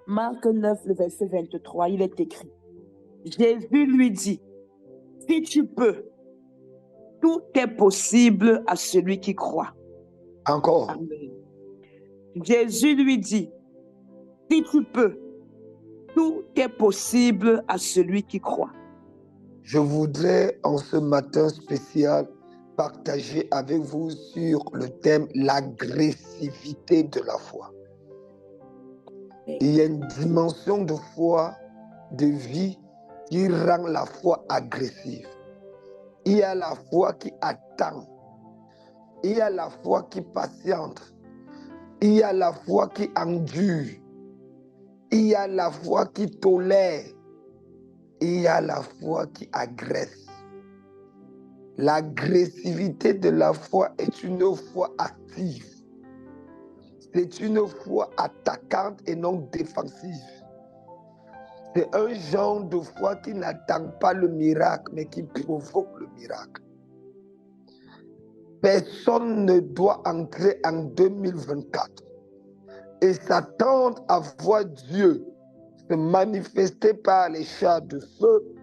Marc 9, le verset 23, il est écrit. Jésus lui dit, si tu peux, tout est possible à celui qui croit. Encore. Amen. Jésus lui dit, si tu peux, tout est possible à celui qui croit. Je voudrais en ce matin spécial partager avec vous sur le thème l'agressivité de la foi. Il y a une dimension de foi, de vie qui rend la foi agressive. Il y a la foi qui attend. Il y a la foi qui patiente. Il y a la foi qui endure. Il y a la foi qui tolère. Il y a la foi qui agresse. L'agressivité de la foi est une foi active. C'est une foi attaquante et non défensive. C'est un genre de foi qui n'attend pas le miracle, mais qui provoque le miracle. Personne ne doit entrer en 2024 et s'attendre à voir Dieu se manifester par les chars de feu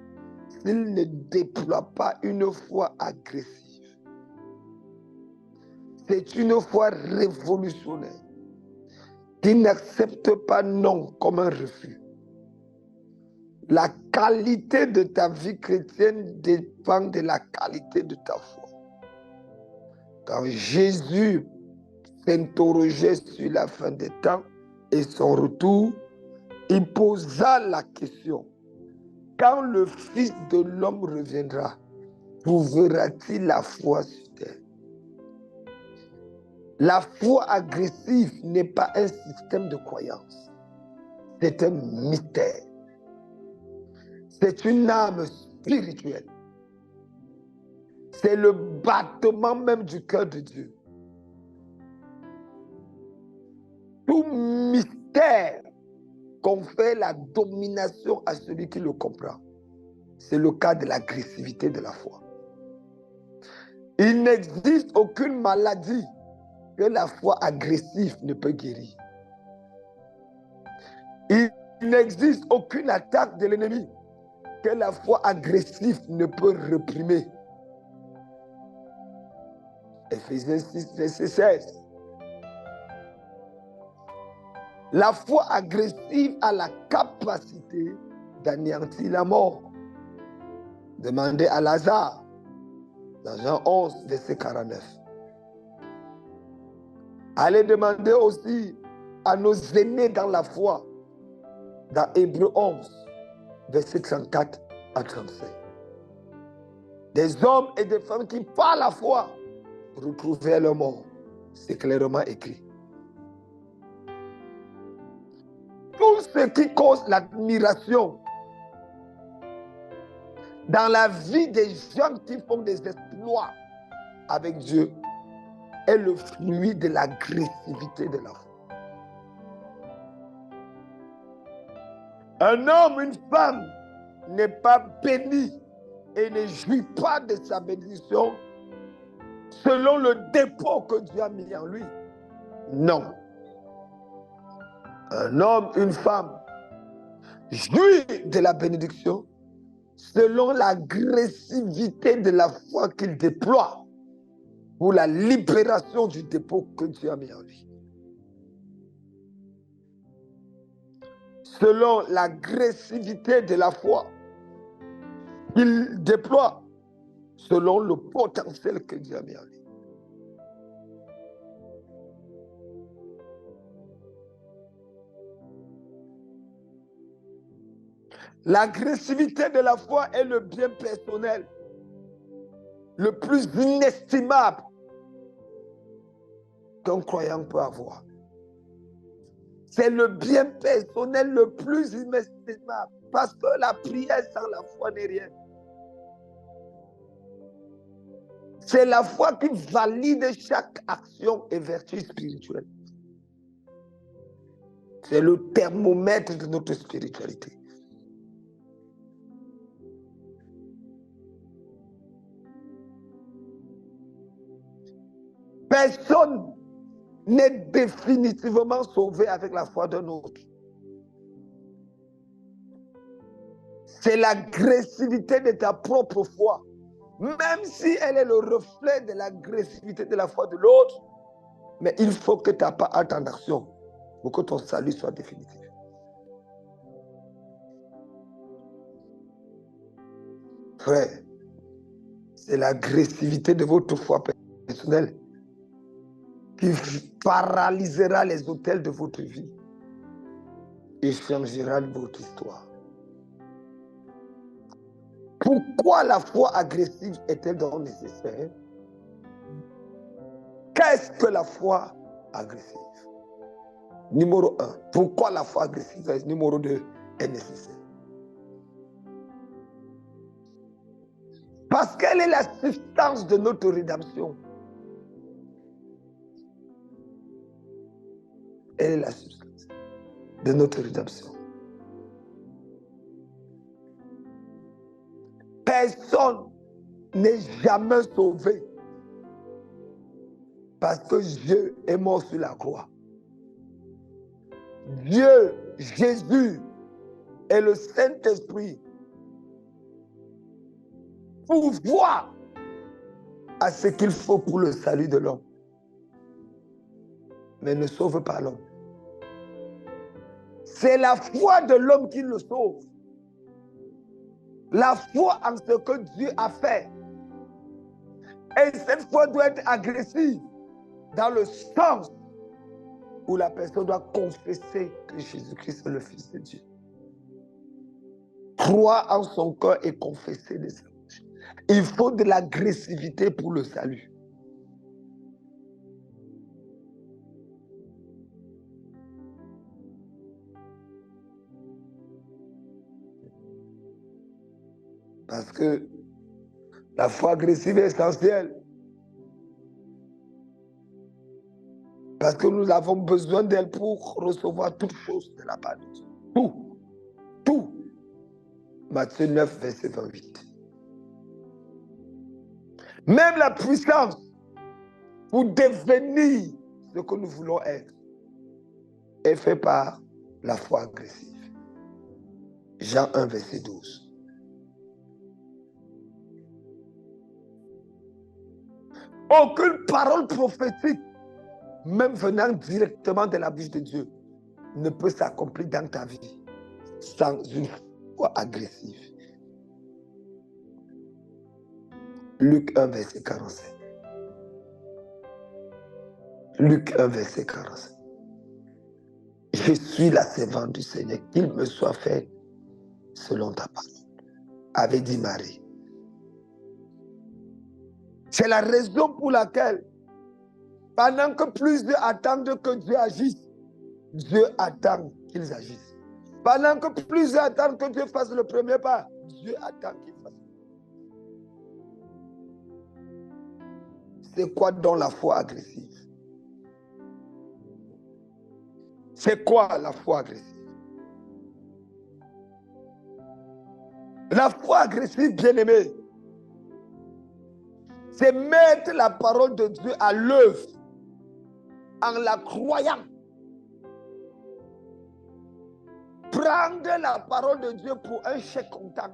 s'il ne déploie pas une foi agressive. C'est une foi révolutionnaire qui n'accepte pas non comme un refus. La qualité de ta vie chrétienne dépend de la qualité de ta foi. Quand Jésus s'interrogeait sur la fin des temps et son retour, il posa la question, quand le Fils de l'homme reviendra, trouvera-t-il la foi sur terre? La foi agressive n'est pas un système de croyance, c'est un mystère. C'est une âme spirituelle. C'est le battement même du cœur de Dieu. Tout mystère confère la domination à celui qui le comprend. C'est le cas de l'agressivité de la foi. Il n'existe aucune maladie que la foi agressive ne peut guérir. Il n'existe aucune attaque de l'ennemi que la foi agressive ne peut réprimer. Éphésiens 6, verset 16. La foi agressive a la capacité d'anéantir la mort. Demandez à Lazare, dans Jean 11, verset 49. Allez demander aussi à nos aînés dans la foi, dans Hébreux 11, verset 34 à 35. Des hommes et des femmes qui, par la foi, retrouvèrent leur mort. C'est clairement écrit. Tout ce qui cause l'admiration dans la vie des gens qui font des exploits avec Dieu est le fruit de l'agressivité de la foi. Un homme, une femme n'est pas béni et ne jouit pas de sa bénédiction selon le dépôt que Dieu a mis en lui. Non. Un homme, une femme jouit de la bénédiction selon l'agressivité de la foi qu'il déploie pour la libération du dépôt que Dieu a mis en lui. Selon l'agressivité de la foi qu'il déploie selon le potentiel que Dieu a mis en lui. L'agressivité de la foi est le bien personnel le plus inestimable qu'un croyant peut avoir. C'est le bien personnel le plus inestimable parce que la prière sans la foi n'est rien. C'est la foi qui valide chaque action et vertu spirituelle. C'est le thermomètre de notre spiritualité. Personne n'est définitivement sauvé avec la foi d'un autre. C'est l'agressivité de ta propre foi. Même si elle est le reflet de l'agressivité de la foi de l'autre, mais il faut que ta part entre en action pour que ton salut soit définitif. Frère, c'est l'agressivité de votre foi personnelle qui paralysera les autels de votre vie et changera votre histoire. Pourquoi la foi agressive est-elle donc nécessaire? Qu'est-ce que la foi agressive? Numéro 1, pourquoi la foi agressive, numéro 2, est nécessaire? Parce qu'elle est la substance de notre rédemption. Elle est la substance de notre rédemption. Personne n'est jamais sauvé parce que Dieu est mort sur la croix. Dieu, Jésus et le Saint-Esprit pourvoient à ce qu'il faut pour le salut de l'homme, mais ne sauve pas l'homme. C'est la foi de l'homme qui le sauve. La foi en ce que Dieu a fait. Et cette foi doit être agressive dans le sens où la personne doit confesser que Jésus-Christ est le Fils de Dieu. Croire en son cœur et confesser de sa bouche. Il faut de l'agressivité pour le salut. Parce que la foi agressive est essentielle. Parce que nous avons besoin d'elle pour recevoir toutes choses de la part de Dieu. Tout. Tout. Matthieu 9, verset 28. Même la puissance pour devenir ce que nous voulons être est faite par la foi agressive. Jean 1, verset 12. Aucune parole prophétique, même venant directement de la bouche de Dieu, ne peut s'accomplir dans ta vie sans une foi agressive. Luc 1, verset 47. Luc 1, verset 47. Je suis la servante du Seigneur, qu'il me soit fait selon ta parole, avait dit Marie. C'est la raison pour laquelle, pendant que plusieurs attendent que Dieu agisse, Dieu attend qu'ils agissent. Pendant que plusieurs attendent que Dieu fasse le premier pas, Dieu attend qu'il fasse. C'est quoi donc la foi agressive? C'est quoi la foi agressive? La foi agressive, bien-aimée, c'est mettre la parole de Dieu à l'œuvre en la croyant. Prendre la parole de Dieu pour un chèque comptant.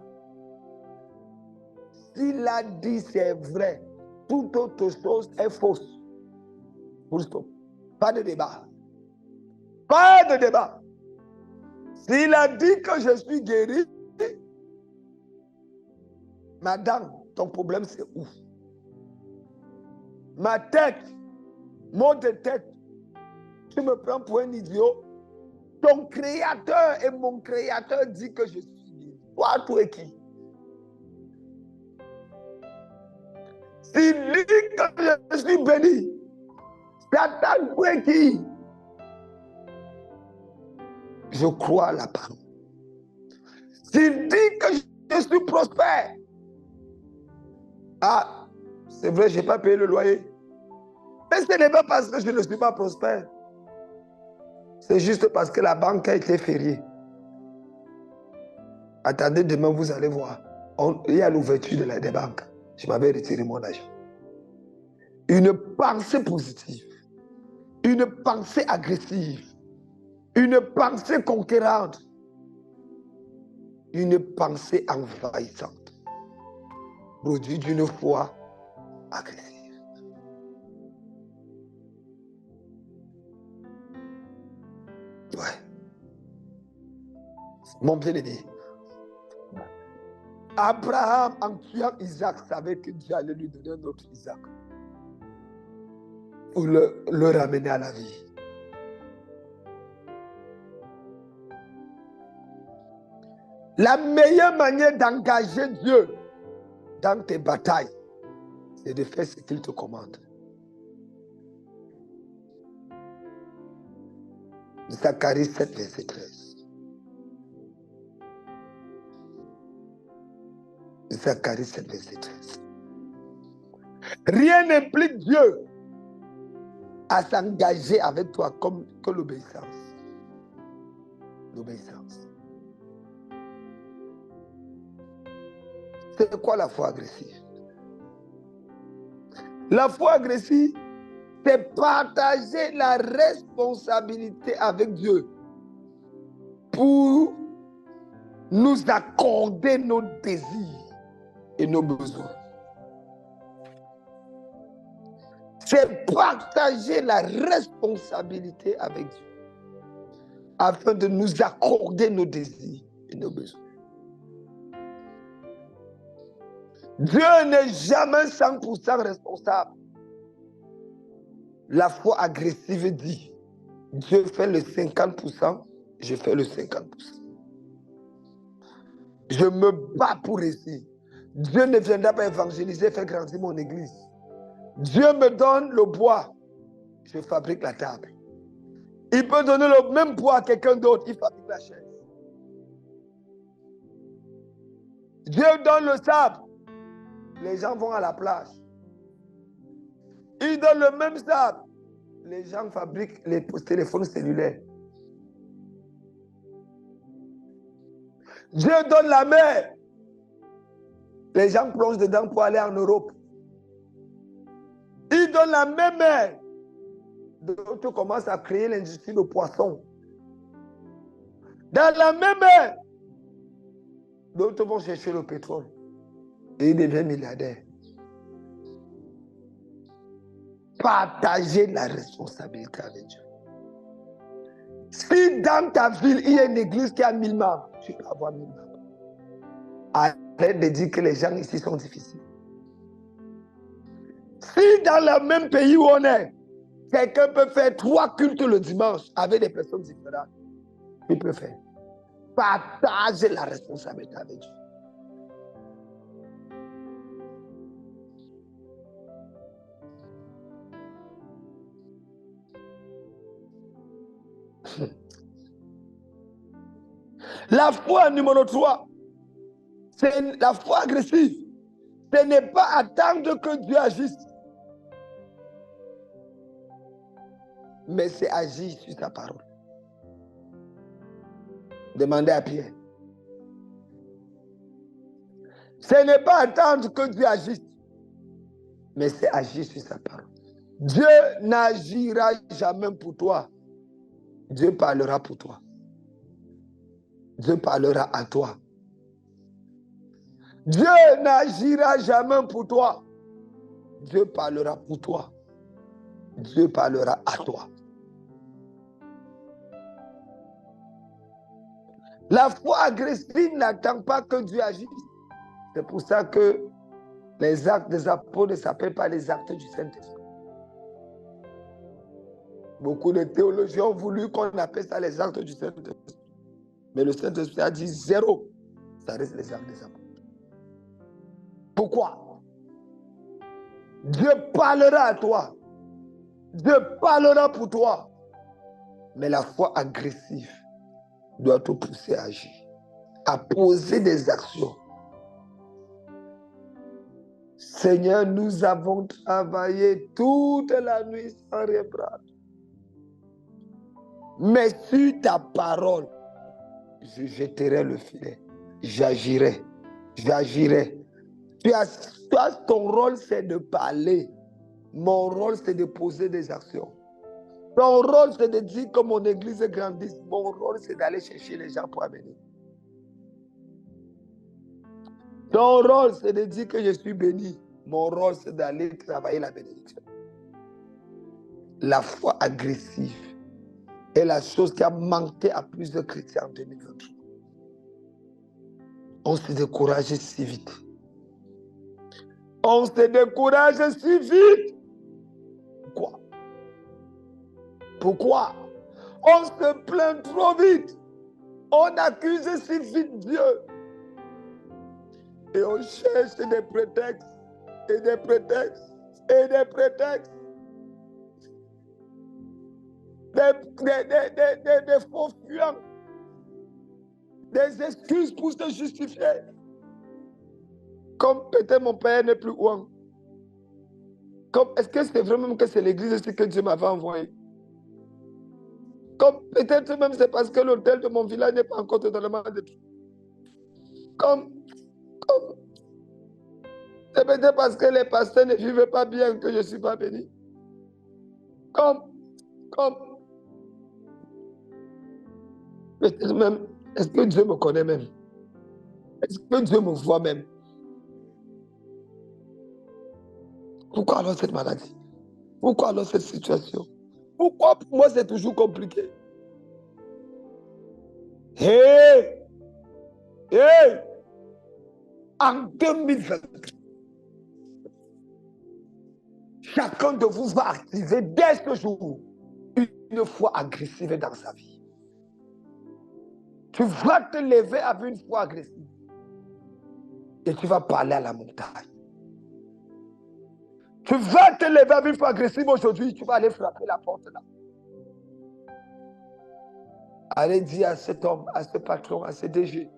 S'il a dit c'est vrai, toute autre chose est fausse. Full stop. Pas de débat. Pas de débat. S'il a dit que je suis guéri, madame, ton problème c'est où? Ma tête, mot de tête, tu me prends pour un idiot. Ton créateur et mon créateur dit que je suis guéri. Toi et qui? S'il dit que je suis béni, Satan, toi et qui? Je crois à la parole. S'il dit que je suis prospère, ah, c'est vrai, je n'ai pas payé le loyer. Mais ce n'est pas parce que je ne suis pas prospère. C'est juste parce que la banque a été fériée. Attendez, demain vous allez voir. Il y a l'ouverture des banques. Je m'avais retiré mon argent. Une pensée positive. Une pensée agressive. Une pensée conquérante. une pensée envahissante, produit d'une foi agressive. Ouais. Mon bien-aimé, Abraham, en tuant Isaac, savait que Dieu allait lui donner un autre Isaac pour le ramener à la vie. La meilleure manière d'engager Dieu dans tes batailles, c'est de faire ce qu'il te commande. Zacharie 7, verset 13. Zacharie 7, verset 13. Rien n'implique Dieu à s'engager avec toi comme que l'obéissance. L'obéissance. C'est quoi la foi agressive? La foi agressive, c'est partager la responsabilité avec Dieu pour nous accorder nos désirs et nos besoins. C'est partager la responsabilité avec Dieu afin de nous accorder nos désirs et nos besoins. Dieu n'est jamais 100% responsable. La foi agressive dit, Dieu fait le 50%, je fais le 50%. Je me bats pour réussir. Dieu ne viendra pas évangéliser, faire grandir mon église. Dieu me donne le bois, je fabrique la table. Il peut donner le même bois à quelqu'un d'autre, il fabrique la chaise. Dieu donne le sable, les gens vont à la plage. Il donne le même sable, les gens fabriquent les téléphones cellulaires. Dieu donne la mer, les gens plongent dedans pour aller en Europe. Il donne la même mer, d'autres commencent à créer l'industrie de poissons. Dans la même mer, d'autres vont chercher le pétrole et ils deviennent milliardaires. Partager la responsabilité avec Dieu. Si dans ta ville, il y a une église qui a 1000 membres, tu peux avoir 1000 membres. Arrête de dire que les gens ici sont difficiles. Si dans le même pays où on est, quelqu'un peut faire 3 cultes le dimanche avec des personnes différentes, il peut faire. Partager la responsabilité avec Dieu. La foi numéro 3, c'est la foi agressive. Ce n'est pas attendre que Dieu agisse, mais c'est agir sur sa parole. Demandez à Pierre. Ce n'est pas attendre que Dieu agisse, mais c'est agir sur sa parole. Dieu n'agira jamais pour toi. Dieu parlera pour toi. Dieu parlera à toi. Dieu n'agira jamais pour toi. Dieu parlera pour toi. Dieu parlera à toi. La foi agressive n'attend pas que Dieu agisse. C'est pour ça que les actes des apôtres ne s'appellent pas les actes du Saint-Esprit. Beaucoup de théologiens ont voulu qu'on appelle ça les actes du Saint-Esprit. Mais le Saint-Esprit a dit 0. Ça reste les actes des apôtres. Pourquoi? Dieu parlera à toi. Dieu parlera pour toi. Mais la foi agressive doit te pousser à agir, à poser des actions. Seigneur, nous avons travaillé toute la nuit sans reprendre. Mais sur ta parole, je jetterai le filet. J'agirai. J'agirai. Toi, ton rôle, c'est de parler. Mon rôle, c'est de poser des actions. Ton rôle, c'est de dire que mon église grandisse. Mon rôle, c'est d'aller chercher les gens pour amener. Ton rôle, c'est de dire que je suis béni. Mon rôle, c'est d'aller travailler la bénédiction. La foi agressive est la chose qui a manqué à plusieurs chrétiens en 2023. On se décourage si vite. On se décourage si vite. Pourquoi? Pourquoi? On se plaint trop vite. On accuse si vite Dieu. Et on cherche des prétextes, et des prétextes, et des prétextes. Des faux fuyants. Des excuses pour se justifier. Comme peut-être mon père n'est plus loin. Comme est-ce que c'est vraiment que c'est l'église ici que Dieu m'avait envoyé? Comme peut-être même c'est parce que l'hôtel de mon village n'est pas encore totalement détruit. Comme c'est peut-être parce que les pasteurs ne vivent pas bien que je ne suis pas béni. Comme peut-être même, est-ce que Dieu me connaît même? Est-ce que Dieu me voit même? Pourquoi alors cette maladie? Pourquoi alors cette situation? Pourquoi pour moi c'est toujours compliqué? Hey! En 2020, chacun de vous va activer dès ce jour une foi agressive dans sa vie. Tu vas te lever avec une foi agressive et tu vas parler à la montagne. Tu vas te lever avec une foi agressive aujourd'hui, tu vas aller frapper la porte là. Allez dire à cet homme, à ce patron, à ce DG,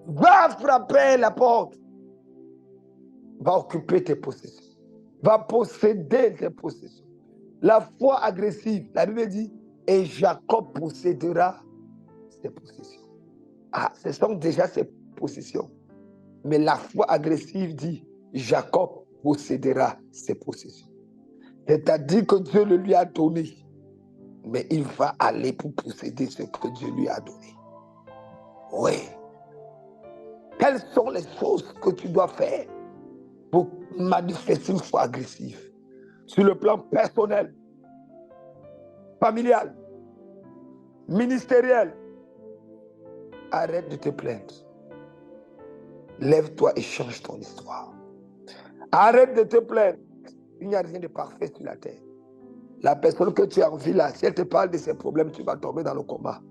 va frapper la porte, va occuper tes possessions, va posséder tes possessions. La foi agressive, la Bible dit, et Jacob possédera ses possessions. Ah, ce sont déjà ses possessions. Mais la foi agressive dit, Jacob possédera ses possessions. C'est-à-dire que Dieu le lui a donné, mais il va aller pour posséder ce que Dieu lui a donné. Oui. Quelles sont les choses que tu dois faire pour manifester une foi agressive? Sur le plan personnel, familial, ministériel. Arrête de te plaindre. Lève-toi et change ton histoire. Arrête de te plaindre. Il n'y a rien de parfait sur la terre. La personne que tu as en vie là, si elle te parle de ses problèmes, tu vas tomber dans le coma.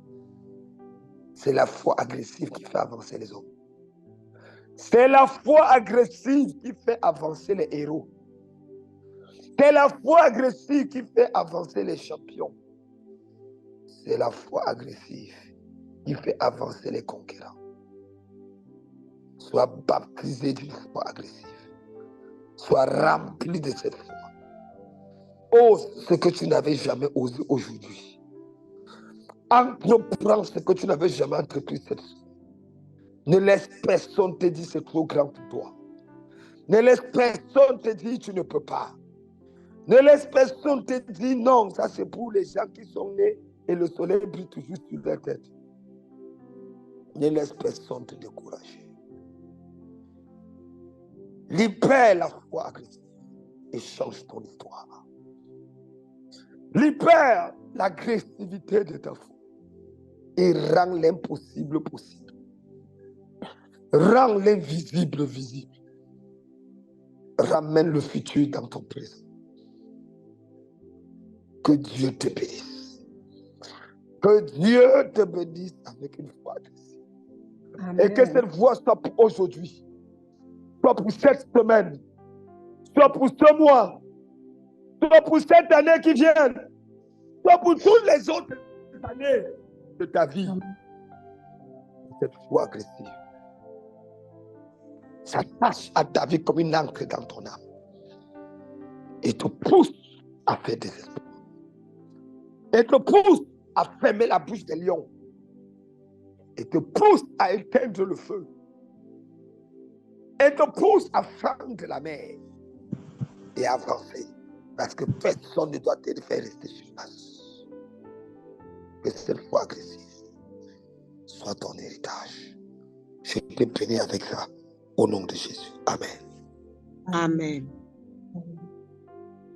C'est la foi agressive qui fait avancer les hommes. C'est la foi agressive qui fait avancer les héros. C'est la foi agressive qui fait avancer les champions. C'est la foi agressive qui fait avancer les conquérants. Sois baptisé d'une foi agressive. Sois rempli de cette foi. Ose ce que tu n'avais jamais osé aujourd'hui. Entreprends ce que tu n'avais jamais entrepris cette semaine. Ne laisse personne te dire c'est trop grand pour toi. Ne laisse personne te dire tu ne peux pas. Ne laisse personne te dire non, ça c'est pour les gens qui sont nés et le soleil brille toujours sur leur tête. Ne laisse personne te décourager. Libère la foi agressive et change ton histoire. Libère l'agressivité de ta foi et rends l'impossible possible. Rends l'invisible visible. Ramène le futur dans ton présent. Que Dieu te bénisse. Que Dieu te bénisse avec une foi agressive. Amen. Et que cette voix soit pour aujourd'hui, soit pour cette semaine, soit pour ce mois, soit pour cette année qui vient, soit pour toutes les autres années de ta vie. Cette foi agressive s'attache à ta vie comme une encre dans ton âme et te pousse à faire des espoirs. Et te pousse à fermer la bouche des lions. Et te pousse à éteindre le feu. Et te pousse à fendre la mer et à avancer. Parce que personne ne doit te faire rester sur place. Que cette foi agressive soit ton héritage. Je te bénis avec ça. Au nom de Jésus. Amen. Amen.